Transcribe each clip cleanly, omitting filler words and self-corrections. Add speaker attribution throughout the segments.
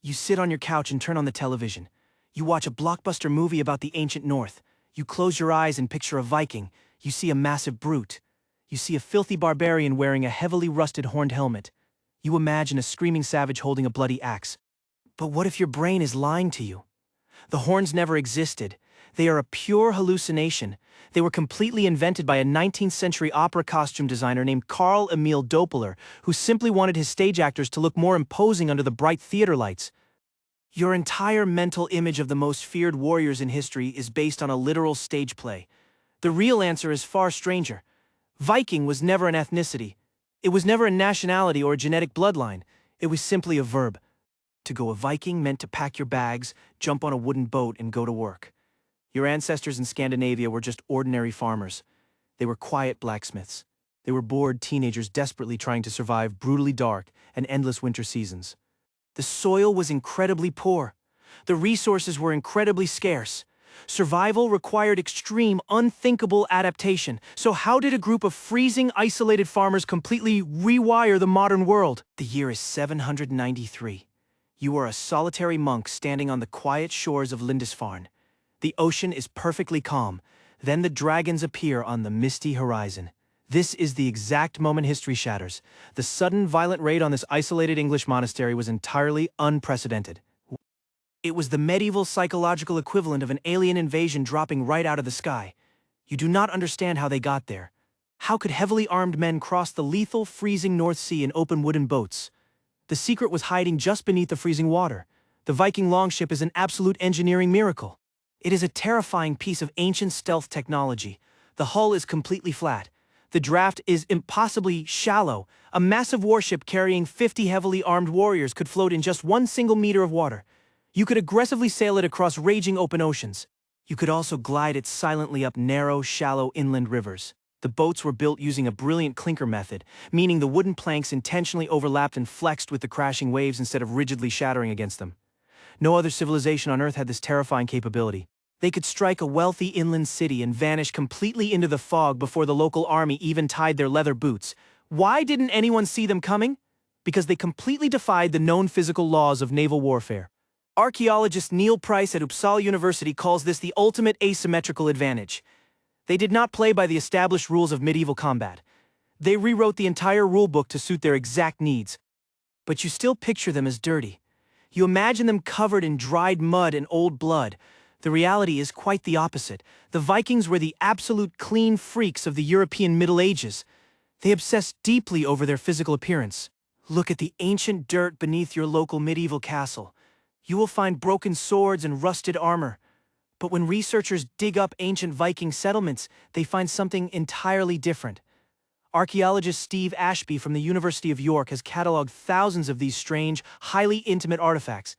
Speaker 1: You sit on your couch and turn on the television. You watch a blockbuster movie about the ancient North. You close your eyes and picture a Viking. You see a massive brute. You see a filthy barbarian wearing a heavily rusted horned helmet. You imagine a screaming savage holding a bloody axe. But what if your brain is lying to you? The horns never existed. They are a pure hallucination. They were completely invented by a 19th century opera costume designer named Carl Emil Doppler, who simply wanted his stage actors to look more imposing under the bright theater lights. Your entire mental image of the most feared warriors in history is based on a literal stage play. The real answer is far stranger. Viking was never an ethnicity. It was never a nationality or a genetic bloodline. It was simply a verb. To go a Viking meant to pack your bags, jump on a wooden boat, and go to work. Your ancestors in Scandinavia were just ordinary farmers. They were quiet blacksmiths. They were bored teenagers desperately trying to survive brutally dark and endless winter seasons. The soil was incredibly poor. The resources were incredibly scarce. Survival required extreme, unthinkable adaptation. So how did a group of freezing, isolated farmers completely rewire the modern world? The year is 793. You are a solitary monk standing on the quiet shores of Lindisfarne. The ocean is perfectly calm. Then the dragons appear on the misty horizon. This is the exact moment history shatters. The sudden, violent raid on this isolated English monastery was entirely unprecedented. It was the medieval psychological equivalent of an alien invasion dropping right out of the sky. You do not understand how they got there. How could heavily armed men cross the lethal, freezing North Sea in open wooden boats? The secret was hiding just beneath the freezing water. The Viking longship is an absolute engineering miracle. It is a terrifying piece of ancient stealth technology. The hull is completely flat. The draft is impossibly shallow. A massive warship carrying 50 heavily armed warriors could float in just 1 single meter of water. You could aggressively sail it across raging open oceans. You could also glide it silently up narrow, shallow inland rivers. The boats were built using a brilliant clinker method, meaning the wooden planks intentionally overlapped and flexed with the crashing waves instead of rigidly shattering against them. No other civilization on Earth had this terrifying capability. They could strike a wealthy inland city and vanish completely into the fog before the local army even tied their leather boots. Why didn't anyone see them coming? Because they completely defied the known physical laws of naval warfare. Archaeologist Neil Price at Uppsala University calls this the ultimate asymmetrical advantage. They did not play by the established rules of medieval combat. They rewrote the entire rulebook to suit their exact needs. But you still picture them as dirty. You imagine them covered in dried mud and old blood. The reality is quite the opposite. The Vikings were the absolute clean freaks of the European Middle Ages. They obsessed deeply over their physical appearance. Look at the ancient dirt beneath your local medieval castle. You will find broken swords and rusted armor. But when researchers dig up ancient Viking settlements, they find something entirely different. Archaeologist Steve Ashby from the University of York has cataloged thousands of these strange, highly intimate artifacts.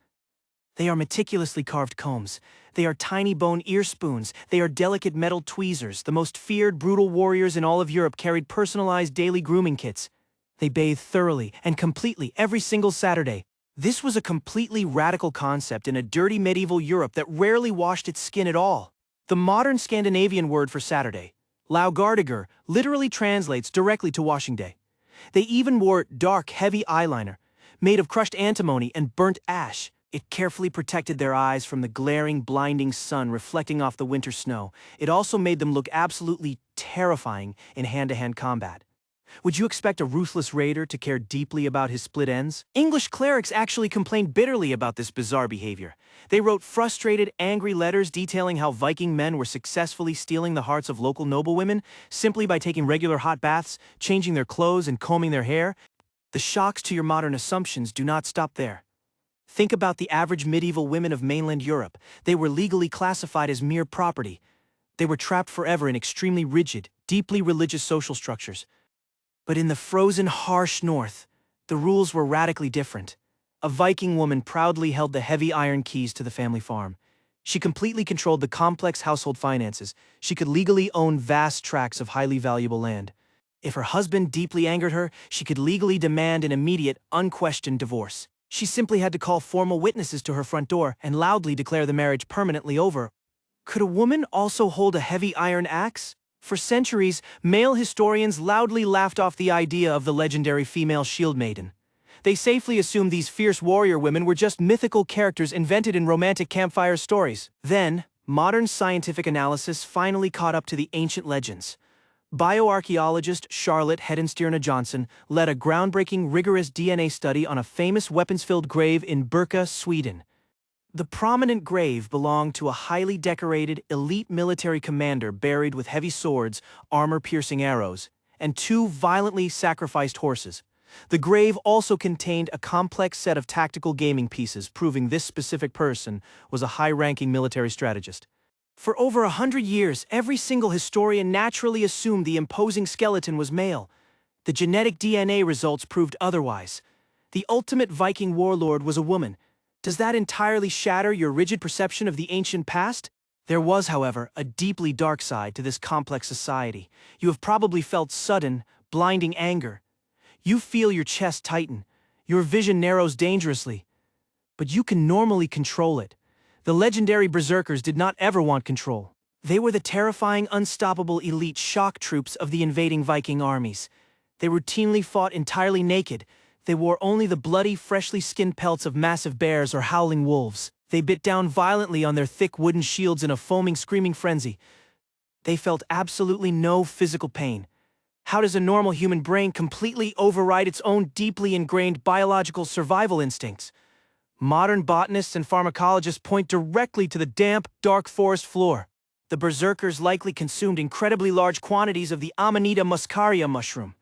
Speaker 1: They are meticulously carved combs. They are tiny bone ear spoons. They are delicate metal tweezers. The most feared, brutal warriors in all of Europe carried personalized daily grooming kits. They bathed thoroughly and completely every single Saturday. This was a completely radical concept in a dirty medieval Europe that rarely washed its skin at all. The modern Scandinavian word for Saturday, laugardagur, literally translates directly to washing day. They even wore dark, heavy eyeliner, made of crushed antimony and burnt ash. It carefully protected their eyes from the glaring, blinding sun reflecting off the winter snow. It also made them look absolutely terrifying in hand-to-hand combat. Would you expect a ruthless raider to care deeply about his split ends? English clerics actually complained bitterly about this bizarre behavior. They wrote frustrated, angry letters detailing how Viking men were successfully stealing the hearts of local noblewomen simply by taking regular hot baths, changing their clothes, and combing their hair. The shocks to your modern assumptions do not stop there. Think about the average medieval women of mainland Europe. They were legally classified as mere property. They were trapped forever in extremely rigid, deeply religious social structures. But in the frozen, harsh north, the rules were radically different. A Viking woman proudly held the heavy iron keys to the family farm. She completely controlled the complex household finances. She could legally own vast tracts of highly valuable land. If her husband deeply angered her, she could legally demand an immediate, unquestioned divorce. She simply had to call formal witnesses to her front door and loudly declare the marriage permanently over. Could a woman also hold a heavy iron axe? For centuries, male historians loudly laughed off the idea of the legendary female shieldmaiden. They safely assumed these fierce warrior women were just mythical characters invented in romantic campfire stories. Then, modern scientific analysis finally caught up to the ancient legends. Bioarchaeologist Charlotte Hedenstierna Johnson led a groundbreaking, rigorous DNA study on a famous weapons-filled grave in Birka, Sweden. The prominent grave belonged to a highly decorated, elite military commander buried with heavy swords, armor-piercing arrows, and two violently sacrificed horses. The grave also contained a complex set of tactical gaming pieces, proving this specific person was a high-ranking military strategist. For over 100 years, every single historian naturally assumed the imposing skeleton was male. The genetic DNA results proved otherwise. The ultimate Viking warlord was a woman. Does that entirely shatter your rigid perception of the ancient past? There was, however, a deeply dark side to this complex society. You have probably felt sudden, blinding anger. You feel your chest tighten. Your vision narrows dangerously. But you can normally control it. The legendary berserkers did not ever want control. They were the terrifying, unstoppable elite shock troops of the invading Viking armies. They routinely fought entirely naked. They wore only the bloody, freshly skinned pelts of massive bears or howling wolves. They bit down violently on their thick wooden shields in a foaming, screaming frenzy. They felt absolutely no physical pain. How does a normal human brain completely override its own deeply ingrained biological survival instincts? Modern botanists and pharmacologists point directly to the damp, dark forest floor. The berserkers likely consumed incredibly large quantities of the Amanita muscaria mushroom.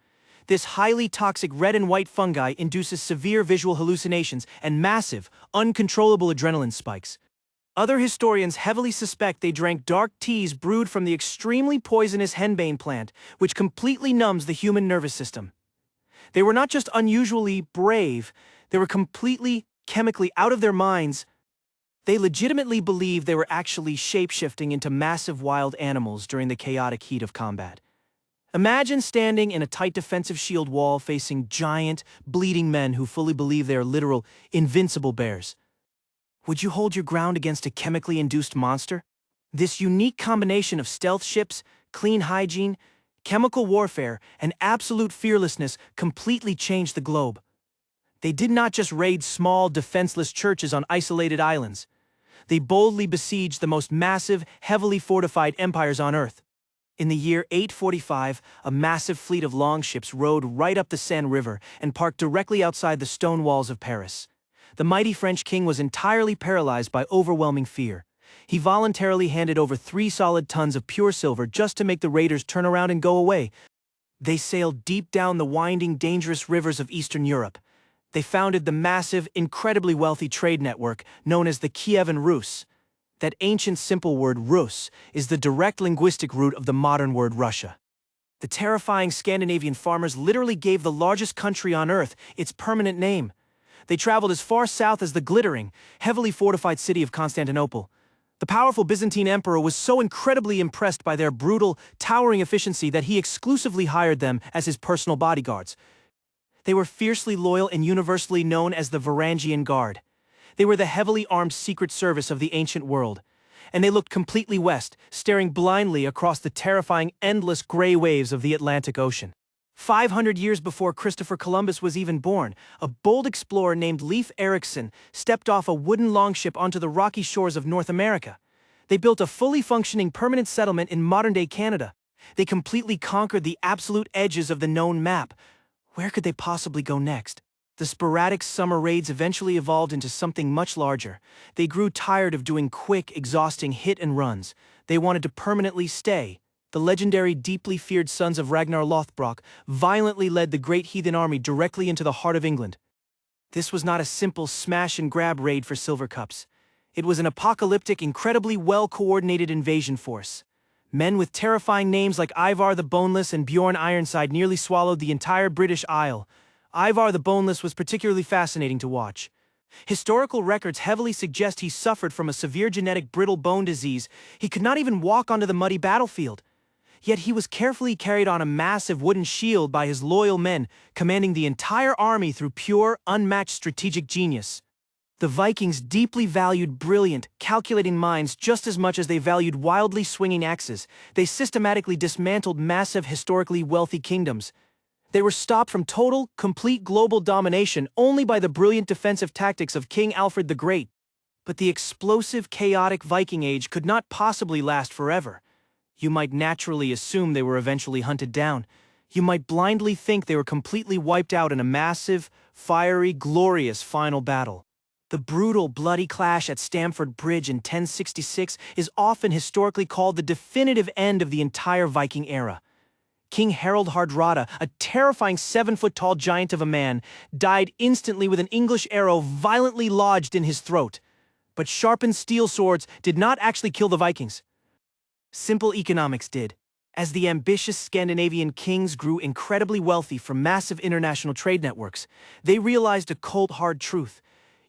Speaker 1: This highly toxic red and white fungi induces severe visual hallucinations and massive, uncontrollable adrenaline spikes. Other historians heavily suspect they drank dark teas brewed from the extremely poisonous henbane plant, which completely numbs the human nervous system. They were not just unusually brave, they were completely chemically out of their minds. They legitimately believed they were actually shape-shifting into massive wild animals during the chaotic heat of combat. Imagine standing in a tight defensive shield wall facing giant, bleeding men who fully believe they are literal, invincible bears. Would you hold your ground against a chemically induced monster? This unique combination of stealth ships, clean hygiene, chemical warfare, and absolute fearlessness completely changed the globe. They did not just raid small, defenseless churches on isolated islands. They boldly besieged the most massive, heavily fortified empires on Earth. In the year 845, a massive fleet of longships rode right up the Seine River and parked directly outside the stone walls of Paris. The mighty French king was entirely paralyzed by overwhelming fear. He voluntarily handed over 3 solid tons of pure silver just to make the raiders turn around and go away. They sailed deep down the winding, dangerous rivers of Eastern Europe. They founded the massive, incredibly wealthy trade network known as the Kievan Rus. That ancient simple word Rus is the direct linguistic root of the modern word Russia. The terrifying Scandinavian farmers literally gave the largest country on Earth its permanent name. They traveled as far south as the glittering, heavily fortified city of Constantinople. The powerful Byzantine emperor was so incredibly impressed by their brutal, towering efficiency that he exclusively hired them as his personal bodyguards. They were fiercely loyal and universally known as the Varangian Guard. They were the heavily armed secret service of the ancient world. And they looked completely west, staring blindly across the terrifying, endless gray waves of the Atlantic Ocean. 500 years before Christopher Columbus was even born, a bold explorer named Leif Erikson stepped off a wooden longship onto the rocky shores of North America. They built a fully functioning permanent settlement in modern-day Canada. They completely conquered the absolute edges of the known map. Where could they possibly go next? The sporadic summer raids eventually evolved into something much larger. They grew tired of doing quick, exhausting hit and runs. They wanted to permanently stay. The legendary, deeply feared sons of Ragnar Lothbrok violently led the great heathen army directly into the heart of England. This was not a simple smash-and-grab raid for silver cups. It was an apocalyptic, incredibly well-coordinated invasion force. Men with terrifying names like Ivar the Boneless and Bjorn Ironside nearly swallowed the entire British Isle. Ivar the Boneless was particularly fascinating to watch. Historical records heavily suggest he suffered from a severe genetic brittle bone disease. He could not even walk onto the muddy battlefield. Yet he was carefully carried on a massive wooden shield by his loyal men, commanding the entire army through pure, unmatched strategic genius. The Vikings deeply valued brilliant, calculating minds just as much as they valued wildly swinging axes. They systematically dismantled massive, historically wealthy kingdoms. They were stopped from total, complete global domination only by the brilliant defensive tactics of King Alfred the Great. But the explosive, chaotic Viking Age could not possibly last forever. You might naturally assume they were eventually hunted down. You might blindly think they were completely wiped out in a massive, fiery, glorious final battle. The brutal, bloody clash at Stamford Bridge in 1066 is often historically called the definitive end of the entire Viking era. King Harald Hardrada, a terrifying 7-foot-tall giant of a man, died instantly with an English arrow violently lodged in his throat. But sharpened steel swords did not actually kill the Vikings. Simple economics did. As the ambitious Scandinavian kings grew incredibly wealthy from massive international trade networks, they realized a cold, hard truth.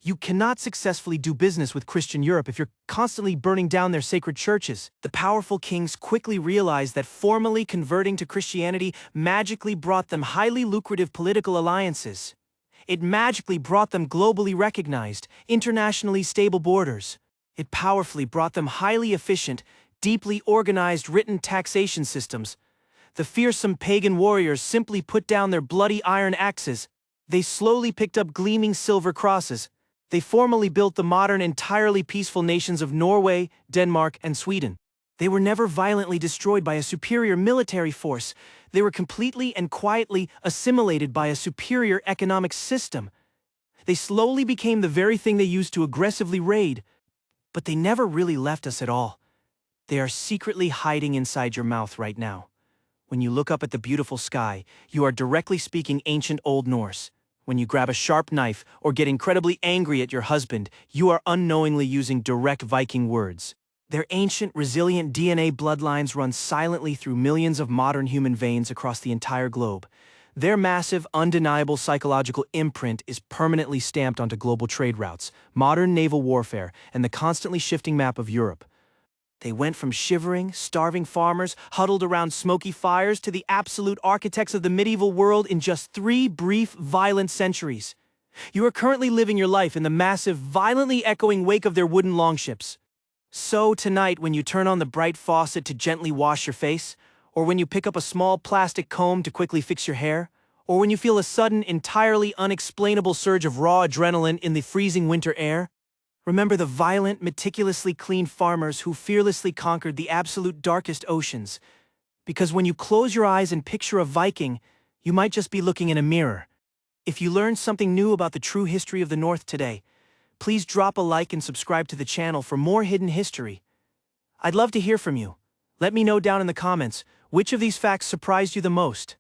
Speaker 1: You cannot successfully do business with Christian Europe if you're constantly burning down their sacred churches. The powerful kings quickly realized that formally converting to Christianity magically brought them highly lucrative political alliances. It magically brought them globally recognized, internationally stable borders. It powerfully brought them highly efficient, deeply organized written taxation systems. The fearsome pagan warriors simply put down their bloody iron axes. They slowly picked up gleaming silver crosses. They formally built the modern, entirely peaceful nations of Norway, Denmark, and Sweden. They were never violently destroyed by a superior military force. They were completely and quietly assimilated by a superior economic system. They slowly became the very thing they used to aggressively raid. But they never really left us at all. They are secretly hiding inside your mouth right now. When you look up at the beautiful sky, you are directly speaking ancient Old Norse. When you grab a sharp knife or get incredibly angry at your husband, you are unknowingly using direct Viking words. Their ancient, resilient DNA bloodlines run silently through millions of modern human veins across the entire globe. Their massive, undeniable psychological imprint is permanently stamped onto global trade routes, modern naval warfare, and the constantly shifting map of Europe. They went from shivering, starving farmers huddled around smoky fires to the absolute architects of the medieval world in just 3 brief, violent centuries. You are currently living your life in the massive, violently echoing wake of their wooden longships. So tonight, when you turn on the bright faucet to gently wash your face, or when you pick up a small plastic comb to quickly fix your hair, or when you feel a sudden, entirely unexplainable surge of raw adrenaline in the freezing winter air, remember the violent, meticulously clean farmers who fearlessly conquered the absolute darkest oceans. Because when you close your eyes and picture a Viking, you might just be looking in a mirror. If you learned something new about the true history of the North today, please drop a like and subscribe to the channel for more hidden history. I'd love to hear from you. Let me know down in the comments, which of these facts surprised you the most?